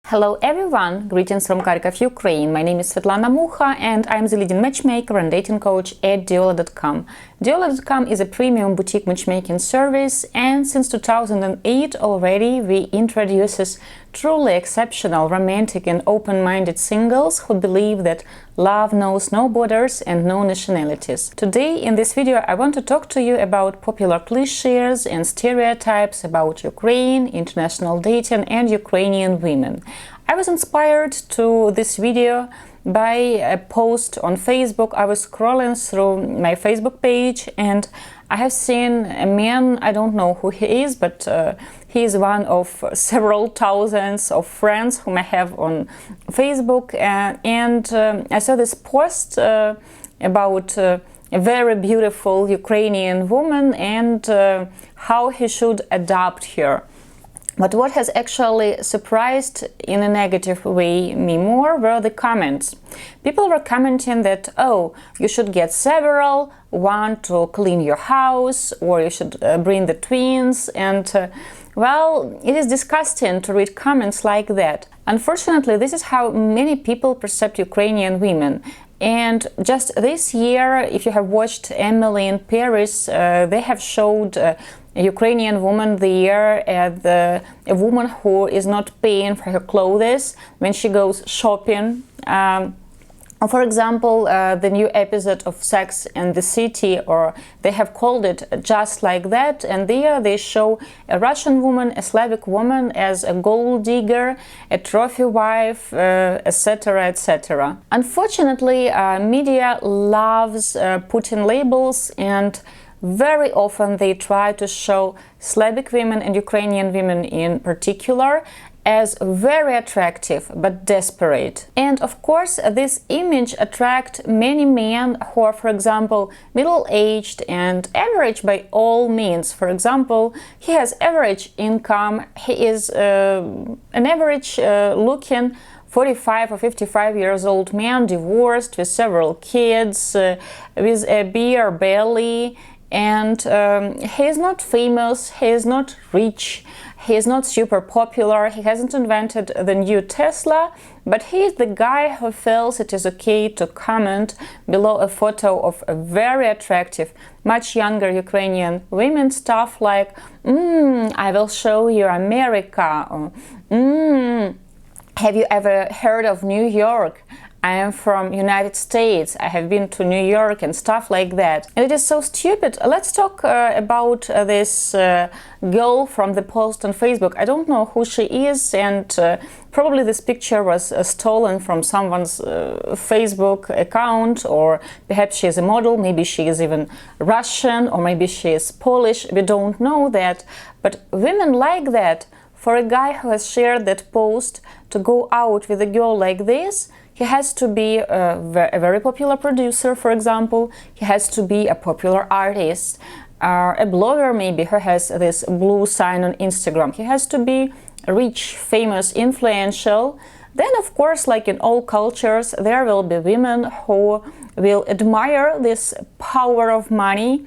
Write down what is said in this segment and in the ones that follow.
Hello everyone, greetings from Kharkiv, Ukraine. My name is Svetlana Mucha and I'm the leading matchmaker and dating coach at Diolli.com. Diolli.com is a premium boutique matchmaking service, and since 2008 already we introduces truly exceptional, romantic and open-minded singles who believe that love knows no borders and no nationalities. Today in this video I want to talk to you about popular cliches and stereotypes about Ukraine, international dating and Ukrainian women. I was inspired to this video by a post on Facebook. I was scrolling through my Facebook page and I have seen a man, I don't know who he is, but he is one of several thousands of friends whom I have on Facebook, and I saw this post about a very beautiful Ukrainian woman and how he should adopt her. But what has actually surprised in a negative way me more were the comments. People were commenting that, oh, you should get several, one to clean your house, or you should bring the twins, and well, it is disgusting to read comments like that. Unfortunately, this is how many people perceive Ukrainian women. And just this year, if you have watched Emily in Paris, they have showed a Ukrainian woman there as a woman who is not paying for her clothes when she goes shopping. For example, the new episode of Sex and the City, or they have called it Just Like That, and there they show a Russian woman, a Slavic woman as a gold digger, a trophy wife, etc., etc. Unfortunately, media loves putting labels, and very often they try to show Slavic women and Ukrainian women in particular as very attractive but desperate. And of course, this image attracts many men who are, for example, middle-aged and average by all means. For example, he has average income, he is an average looking 45 or 55 years old man, divorced, with several kids, with a beer belly, and he is not famous, he is not rich, he is not super popular, he hasn't invented the new Tesla, but he is the guy who feels it is okay to comment below a photo of a very attractive, much younger Ukrainian women, stuff like, I will show you America, or, have you ever heard of New York? I am from United States, I have been to New York, and stuff like that. And it is so stupid. Let's talk about this girl from the post on Facebook. I don't know who she is, and probably this picture was stolen from someone's Facebook account, or perhaps she is a model, maybe she is even Russian, or maybe she is Polish. We don't know that. But women like that. For a guy who has shared that post to go out with a girl like this, he has to be a very popular producer, for example. He has to be a popular artist, a blogger maybe who has this blue sign on Instagram. He has to be rich, famous, influential. Then, of course, like in all cultures, there will be women who will admire this power of money,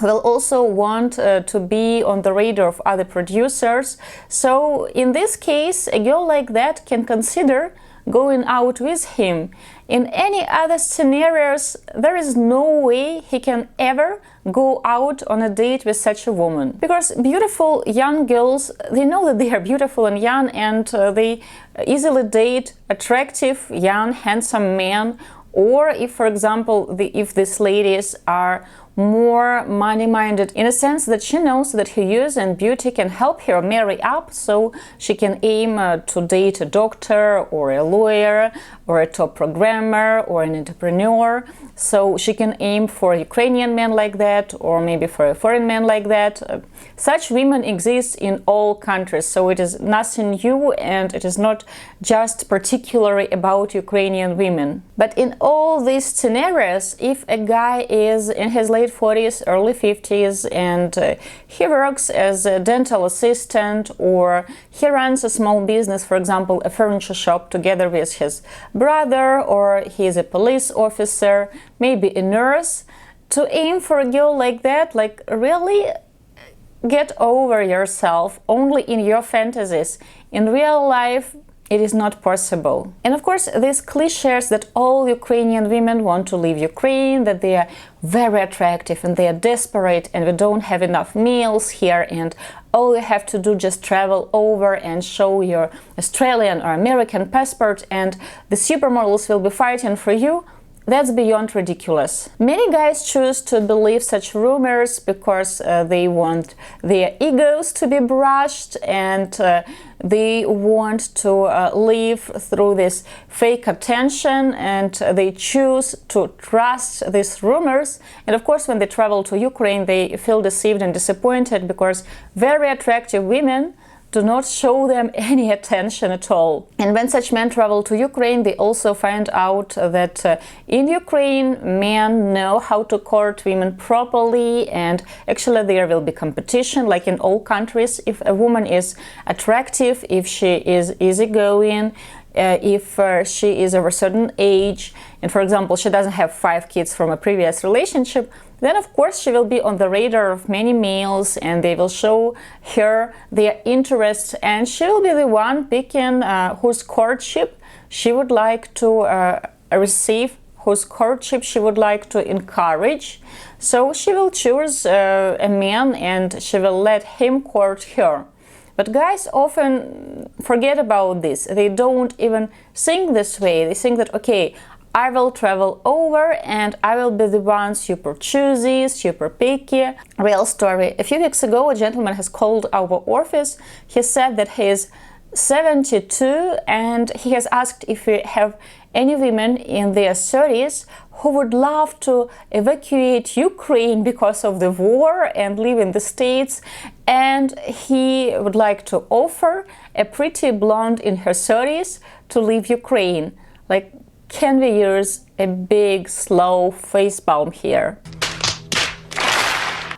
will also want to be on the radar of other producers. So in this case, a girl like that can consider going out with him. In any other scenarios, there is no way he can ever go out on a date with such a woman. Because beautiful young girls, they know that they are beautiful and young, and they easily date attractive, young, handsome men. Or if, for example, if these ladies are more money-minded, in a sense that she knows that her youth and beauty can help her marry up, so she can aim to date a doctor or a lawyer or a top programmer or an entrepreneur. So she can aim for a Ukrainian man like that, or maybe for a foreign man like that. Such women exist in all countries, so it is nothing new, and it is not just particularly about Ukrainian women. But in all these scenarios, if a guy is in his late 40s, early 50s, and he works as a dental assistant, or he runs a small business, for example, a furniture shop, together with his brother, or he is a police officer, maybe a nurse, to aim for a girl like that, like, really get over yourself only in your fantasies. In real life, it is not possible. And of course, these cliches that all Ukrainian women want to leave Ukraine, that they are very attractive and they are desperate and we don't have enough meals here and all you have to do just travel over and show your Australian or American passport and the supermodels will be fighting for you. That's beyond ridiculous. Many guys choose to believe such rumors because they want their egos to be brushed and they want to live through this fake attention and they choose to trust these rumors. And of course, when they travel to Ukraine, they feel deceived and disappointed because very attractive women do not show them any attention at all. And when such men travel to Ukraine, they also find out that in Ukraine, men know how to court women properly, and actually there will be competition, like in all countries. If a woman is attractive, if she is easygoing, if she is of a certain age, and for example, she doesn't have 5 kids from a previous relationship, then of course she will be on the radar of many males and they will show her their interests and she will be the one picking whose courtship she would like to receive, whose courtship she would like to encourage. So she will choose a man and she will let him court her. But guys often forget about this. They don't even think this way. They think that, okay, I will travel over and I will be the one super choosy, super picky. Real story. A few weeks ago, a gentleman has called our office. He said that he is 72 and he has asked if we have any women in their 30s who would love to evacuate Ukraine because of the war and live in the States, and he would like to offer a pretty blonde in her 30s to leave Ukraine. Like, can we use a big, slow facepalm here?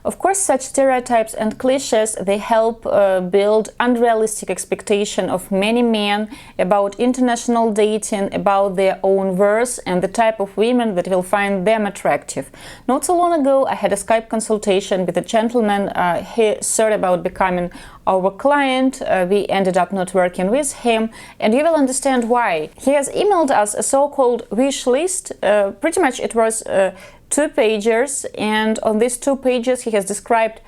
Of course, such stereotypes and cliches, they help build unrealistic expectation of many men about international dating, about their own worth and the type of women that will find them attractive. Not so long ago, I had a Skype consultation with a gentleman. He thought about becoming our client. We ended up not working with him, and you will understand why. He has emailed us a so-called wish list. Pretty much it was 2 pages, and on these 2 pages he has described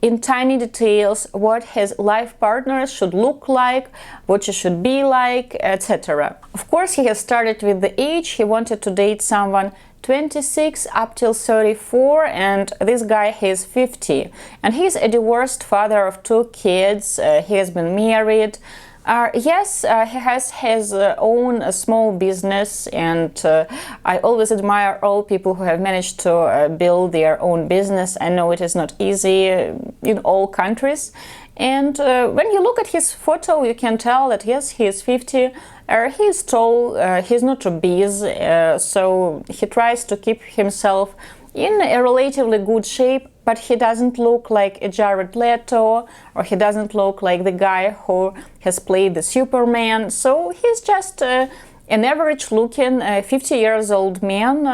in tiny details what his life partner should look like, what she should be like, etc. Of course, he has started with the age. He wanted to date someone 26 up till 34, and this guy, he is 50, and he's a divorced father of 2 kids. He has been married. Yes, he has his own small business, and I always admire all people who have managed to build their own business. I know it is not easy in all countries. And when you look at his photo, you can tell that yes, he is 50, he is tall, he's not obese, so he tries to keep himself in a relatively good shape, but he doesn't look like a Jared Leto, or he doesn't look like the guy who has played the Superman. So he's just an average-looking 50-years-old man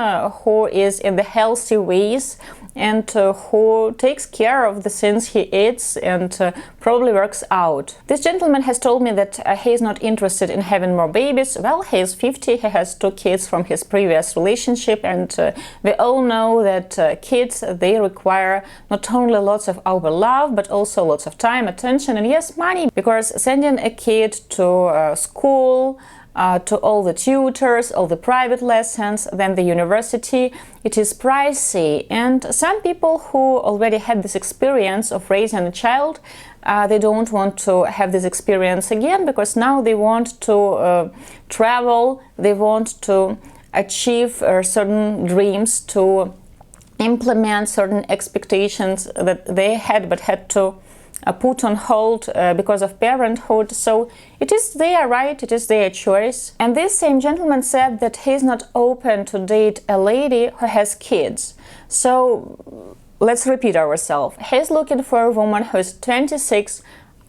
who is in the healthy ways and who takes care of the things he eats and probably works out. This gentleman has told me that he is not interested in having more babies. Well, he is 50, he has 2 kids from his previous relationship, and we all know that kids, they require not only lots of our love, but also lots of time, attention, and yes, money, because sending a kid to school, to all the tutors, all the private lessons, then the university, it is pricey. And some people who already had this experience of raising a child, they don't want to have this experience again, because now they want to travel, they want to achieve certain dreams, to implement certain expectations that they had but had to put on hold because of parenthood. So it is their right, it is their choice. And this same gentleman said that he's not open to date a lady who has kids. So let's repeat ourselves. He's looking for a woman who's 26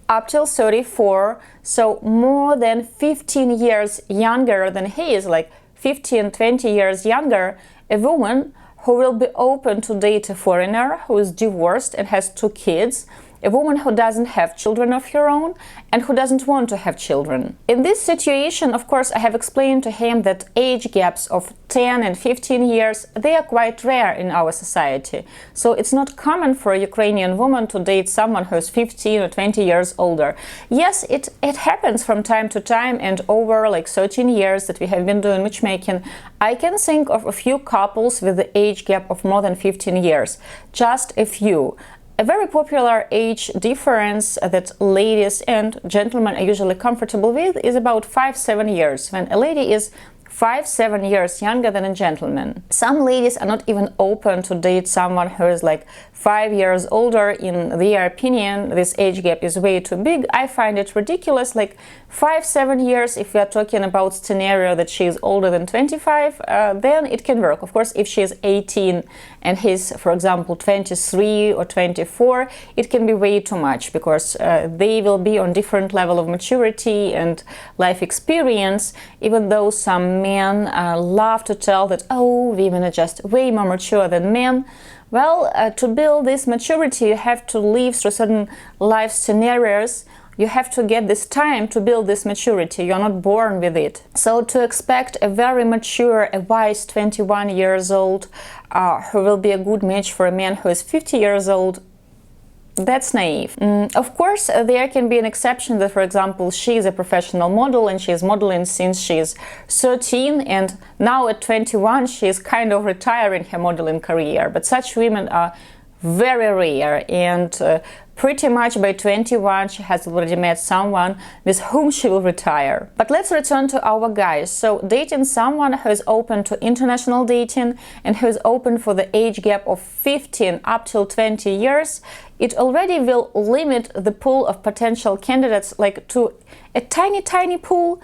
up till 34, so more than 15 years younger than he is, like 15, 20 years younger, a woman who will be open to date a foreigner who is divorced and has 2 kids, a woman who doesn't have children of her own and who doesn't want to have children. In this situation, of course, I have explained to him that age gaps of 10 and 15 years, they are quite rare in our society. So it's not common for a Ukrainian woman to date someone who is 15 or 20 years older. Yes, it happens from time to time, and over like 13 years that we have been doing matchmaking, I can think of a few couples with the age gap of more than 15 years. Just a few. A very popular age difference that ladies and gentlemen are usually comfortable with is about 5-7 years, when a lady is 5-7 years younger than a gentleman. Some ladies are not even open to date someone who is like 5 years older. In their opinion, this age gap is way too big. I find it ridiculous. Like 5-7 years, if we are talking about scenario that she is older than 25, then it can work. Of course, if she is 18 and he's, for example, 23 or 24, it can be way too much, because they will be on different level of maturity and life experience, even though some men love to tell that, oh, women are just way more mature than men. Well, to build this maturity, you have to live through certain life scenarios. You have to get this time to build this maturity. You're not born with it. So to expect a very mature, a wise 21 years old who will be a good match for a man who is 50 years old, that's naive. Of course, there can be an exception that, for example, she is a professional model and she is modeling since she is 13, and now at 21 she is kind of retiring her modeling career. But such women are very rare, and pretty much by 21 she has already met someone with whom she will retire. But let's return to our guys. So dating someone who is open to international dating and who is open for the age gap of 15 up till 20 years, it already will limit the pool of potential candidates like to a tiny pool,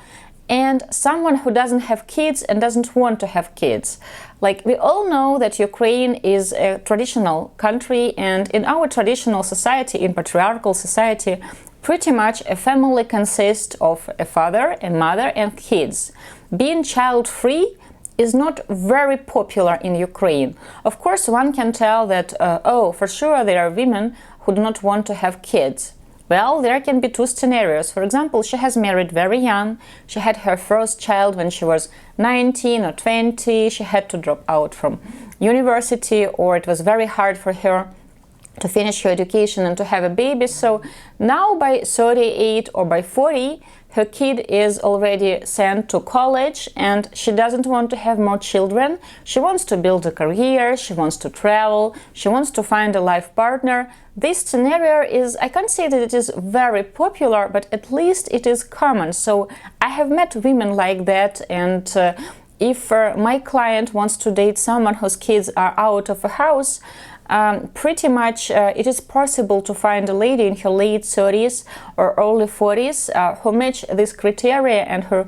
and someone who doesn't have kids and doesn't want to have kids. Like, we all know that Ukraine is a traditional country, and in our traditional society, in patriarchal society, pretty much a family consists of a father, a mother, and kids. Being child-free is not very popular in Ukraine. Of course, one can tell that, oh, for sure there are women who do not want to have kids. Well, there can be two scenarios. For example, she has married very young, she had her first child when she was 19 or 20, she had to drop out from university, or it was very hard for her to finish her education and to have a baby. So now by 38 or by 40, her kid is already sent to college and she doesn't want to have more children. She wants to build a career, she wants to travel, she wants to find a life partner. This scenario is, I can't say that it is very popular, but at least it is common. So I have met women like that, and if my client wants to date someone whose kids are out of a house, pretty much it is possible to find a lady in her late 30s or early 40s who match this criteria and who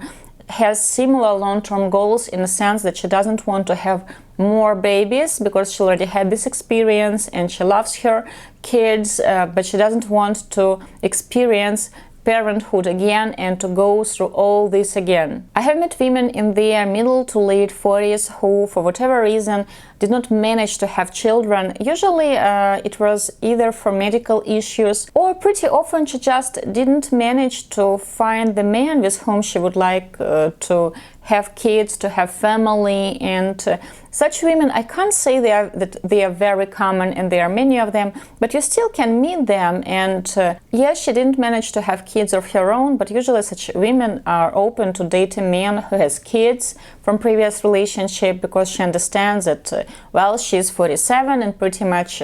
has similar long-term goals, in the sense that she doesn't want to have more babies because she already had this experience and she loves her kids, but she doesn't want to experience parenthood again and to go through all this again. I have met women in their middle to late 40s who, for whatever reason, did not manage to have children. Usually it was either for medical issues, or pretty often she just didn't manage to find the man with whom she would like to have kids, to have family. And such women, I can't say that they are very common, and there are many of them, but you still can meet them. And yes, she didn't manage to have kids of her own, but usually such women are open to date a man who has kids from previous relationship, because she understands that well, she's 47, and pretty much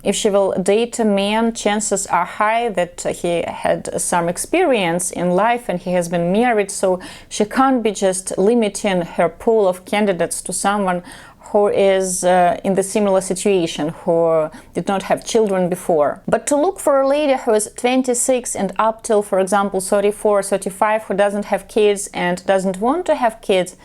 if she will date a man, chances are high that he had some experience in life and he has been married, so she can't be just limiting her pool of candidates to someone who is in the similar situation, who did not have children before. But to look for a lady who is 26 and up till, for example, 34, 35, who doesn't have kids and doesn't want to have kids,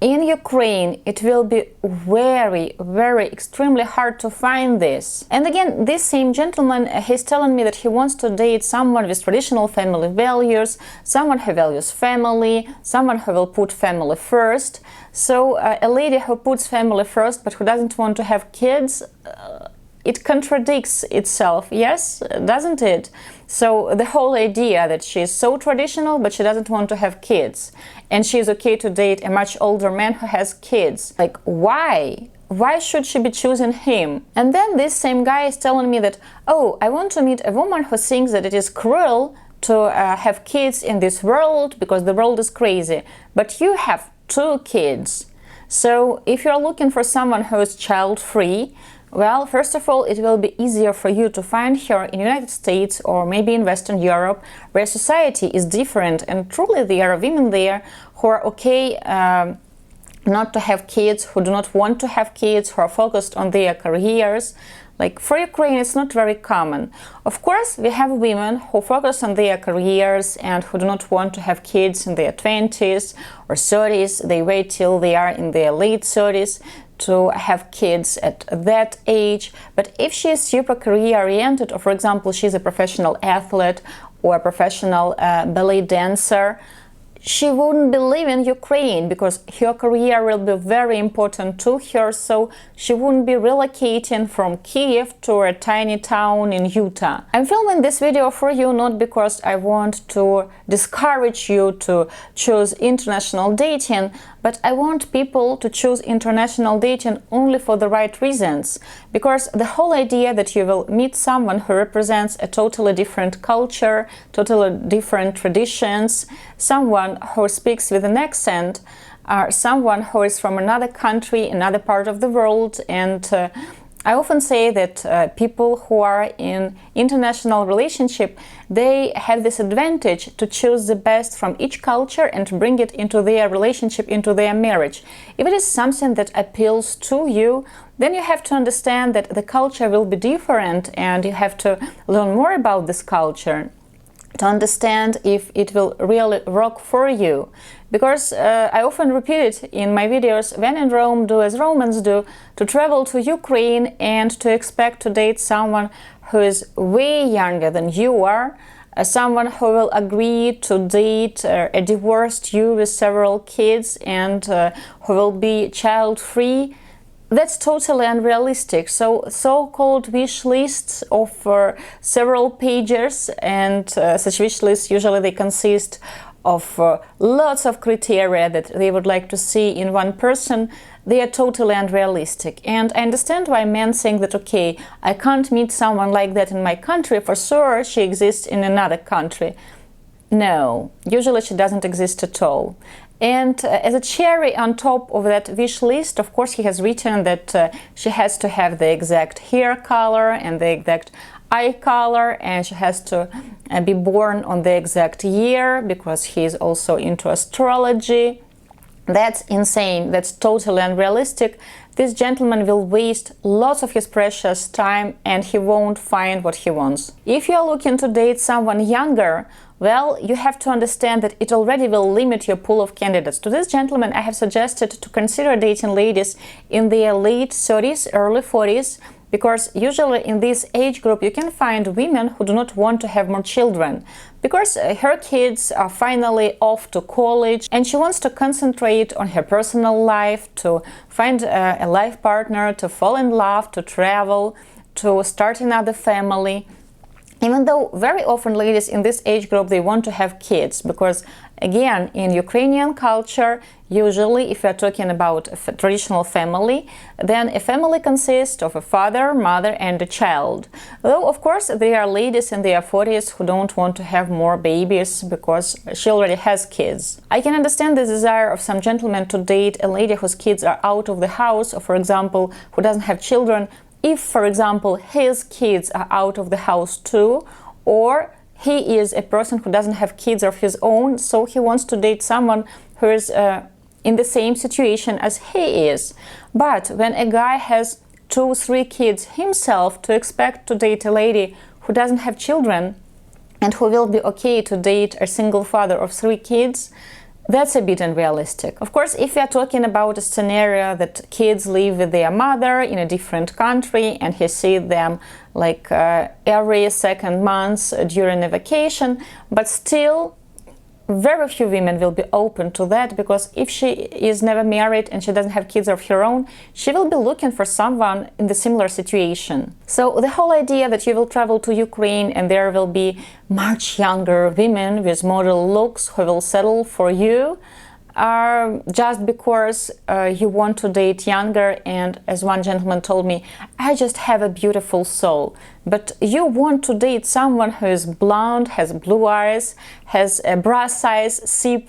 in Ukraine, it will be very, very extremely hard to find this. And again, this same gentleman, he's telling me that he wants to date someone with traditional family values, someone who values family, someone who will put family first. So a lady who puts family first but who doesn't want to have kids, it contradicts itself, yes, doesn't it? So the whole idea that she is so traditional, but she doesn't want to have kids, and she is okay to date a much older man who has kids. Like, why? Why should she be choosing him? And then this same guy is telling me that, oh, I want to meet a woman who thinks that it is cruel to have kids in this world because the world is crazy. But you have 2 kids. So if you're looking for someone who is child-free, well, first of all, it will be easier for you to find her in the United States or maybe in Western Europe, where society is different, and truly there are women there who are okay not to have kids, who do not want to have kids, who are focused on their careers. Like, for Ukraine, it's not very common. Of course, we have women who focus on their careers and who do not want to have kids in their 20s or 30s. They wait till they are in their late 30s to have kids at that age. But if she is super career-oriented, or for example, she's a professional athlete or a professional ballet dancer, she wouldn't be leaving Ukraine because her career will be very important to her, so she wouldn't be relocating from Kiev to a tiny town in Utah. I'm filming this video for you not because I want to discourage you to choose international dating, but I want people to choose international dating only for the right reasons. Because the whole idea that you will meet someone who represents a totally different culture, totally different traditions, someone who speaks with an accent, someone who is from another country, another part of the world, and I often say that people who are in international relationship, they have this advantage to choose the best from each culture and to bring it into their relationship, into their marriage. If it is something that appeals to you, then you have to understand that the culture will be different and you have to learn more about this culture to understand if it will really work for you. Because I often repeat it in my videos, when in Rome, do as Romans do, to travel to Ukraine and to expect to date someone who is way younger than you are, someone who will agree to date a divorced you with several kids and who will be child-free. That's totally unrealistic. So-called wish lists of several pages, and such wish lists usually they consist of lots of criteria that they would like to see in one person. They are totally unrealistic. And I understand why men think that, okay, I can't meet someone like that in my country, for sure she exists in another country. No, usually she doesn't exist at all. And as a cherry on top of that wish list, of course, he has written that she has to have the exact hair color and the exact eye color, and she has to be born on the exact year, because he is also into astrology. That's insane. That's totally unrealistic. This gentleman will waste lots of his precious time and he won't find what he wants. If you are looking to date someone younger, well, you have to understand that it already will limit your pool of candidates. To this gentleman, I have suggested to consider dating ladies in their late 30s, early 40s, because usually in this age group you can find women who do not want to have more children, because her kids are finally off to college and she wants to concentrate on her personal life, to find a life partner, to fall in love, to travel, to start another family. Even though very often ladies in this age group, they want to have kids, because again, in Ukrainian culture, usually if we are talking about a traditional family, then a family consists of a father, mother and a child. Though of course there are ladies in their 40s who don't want to have more babies because she already has kids. I can understand the desire of some gentlemen to date a lady whose kids are out of the house, or for example, who doesn't have children, if, for example, his kids are out of the house too, or he is a person who doesn't have kids of his own, so he wants to date someone who is in the same situation as he is. But when a guy has 2-3 kids himself, to expect to date a lady who doesn't have children and who will be okay to date a single father of 3 kids, that's a bit unrealistic. Of course, if we are talking about a scenario that kids live with their mother in a different country and he sees them like every second month during a vacation, but still very few women will be open to that, because if she is never married and she doesn't have kids of her own, she will be looking for someone in the similar situation. So the whole idea that you will travel to Ukraine and there will be much younger women with model looks who will settle for you are just because you want to date younger, and as one gentleman told me, I just have a beautiful soul. But you want to date someone who is blonde, has blue eyes, has a bra size C+.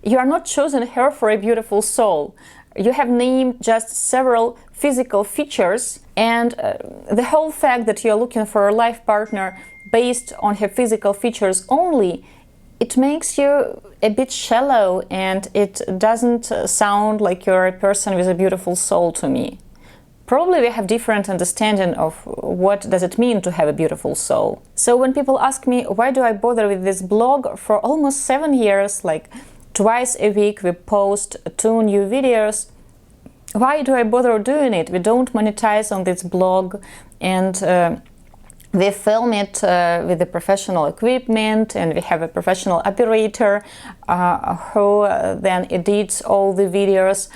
You are not choosing her for a beautiful soul. You have named just several physical features, and the whole fact that you are looking for a life partner based on her physical features only, it makes you a bit shallow, and it doesn't sound like you're a person with a beautiful soul to me. Probably we have different understanding of what does it mean to have a beautiful soul. So when people ask me, why do I bother with this blog for almost 7 years, like twice a week we post 2 new videos, why do I bother doing it? We don't monetize on this blog, and we film it with the professional equipment, and we have a professional operator who then edits all the videos,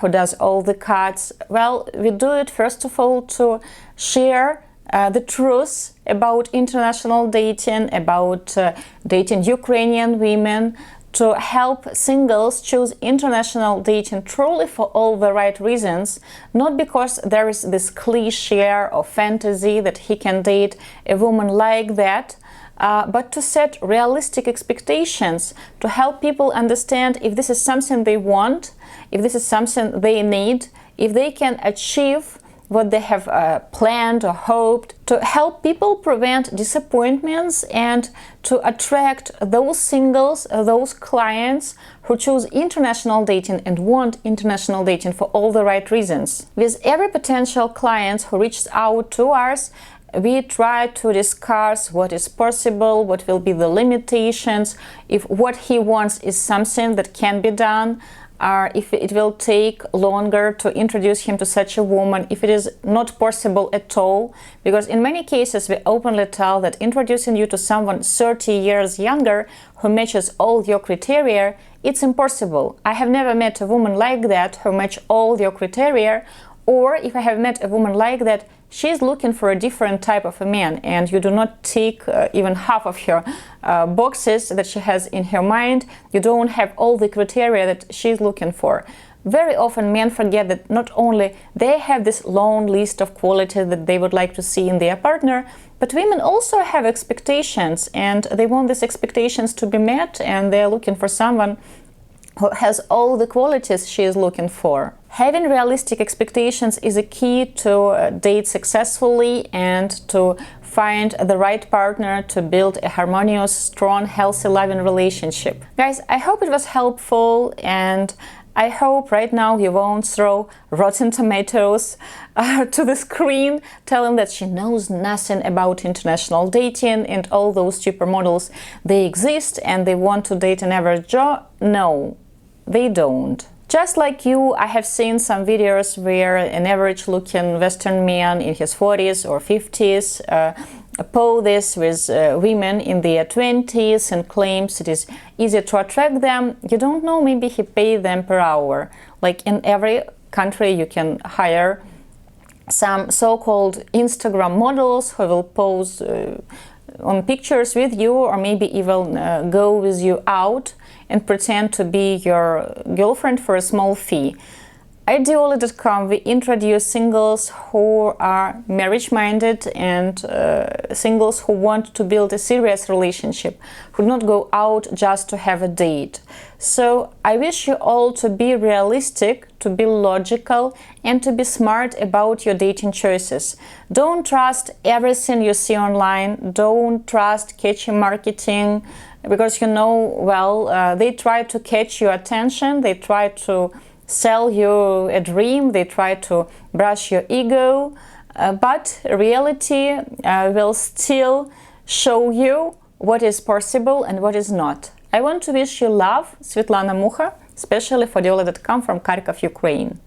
who does all the cuts. Well, we do it first of all to share the truth about international dating, about dating Ukrainian women, to help singles choose international dating truly for all the right reasons, not because there is this cliche or fantasy that he can date a woman like that, but to set realistic expectations, to help people understand if this is something they want, if this is something they need, if they can achieve what they have planned or hoped, to help people prevent disappointments and to attract those singles, those clients who choose international dating and want international dating for all the right reasons. With every potential client who reaches out to us, we try to discuss what is possible, what will be the limitations, if what he wants is something that can be done, if it will take longer to introduce him to such a woman, if it is not possible at all, because in many cases we openly tell that introducing you to someone 30 years younger who matches all your criteria, it's impossible. I have never met a woman like that who matches all your criteria, or if I have met a woman like that, she's looking for a different type of a man, and you do not tick even half of her boxes that she has in her mind. You don't have all the criteria that she's looking for. Very often men forget that not only they have this long list of qualities that they would like to see in their partner, but women also have expectations, and they want these expectations to be met, and they're looking for someone who has all the qualities she is looking for. Having realistic expectations is a key to date successfully and to find the right partner to build a harmonious, strong, healthy, loving relationship. Guys, I hope it was helpful, and I hope right now you won't throw rotten tomatoes to the screen telling that she knows nothing about international dating and all those supermodels. They exist and they want to date an average Joe. No, they don't. Just like you, I have seen some videos where an average-looking Western man in his 40s or 50s poses with women in their 20s and claims it is easy to attract them. You don't know, maybe he pays them per hour. Like in every country, you can hire some so-called Instagram models who will pose on pictures with you, or maybe even go with you out and pretend to be your girlfriend for a small fee. At Diolli.com, we introduce singles who are marriage-minded and singles who want to build a serious relationship, who do not go out just to have a date. So I wish you all to be realistic, to be logical, and to be smart about your dating choices. Don't trust everything you see online. Don't trust catchy marketing, because you know, well, they try to catch your attention, they try to sell you a dream, they try to brush your ego, but reality will still show you what is possible and what is not. I want to wish you love, Svetlana Mukha, especially for Diolli.com from Kharkiv, Ukraine.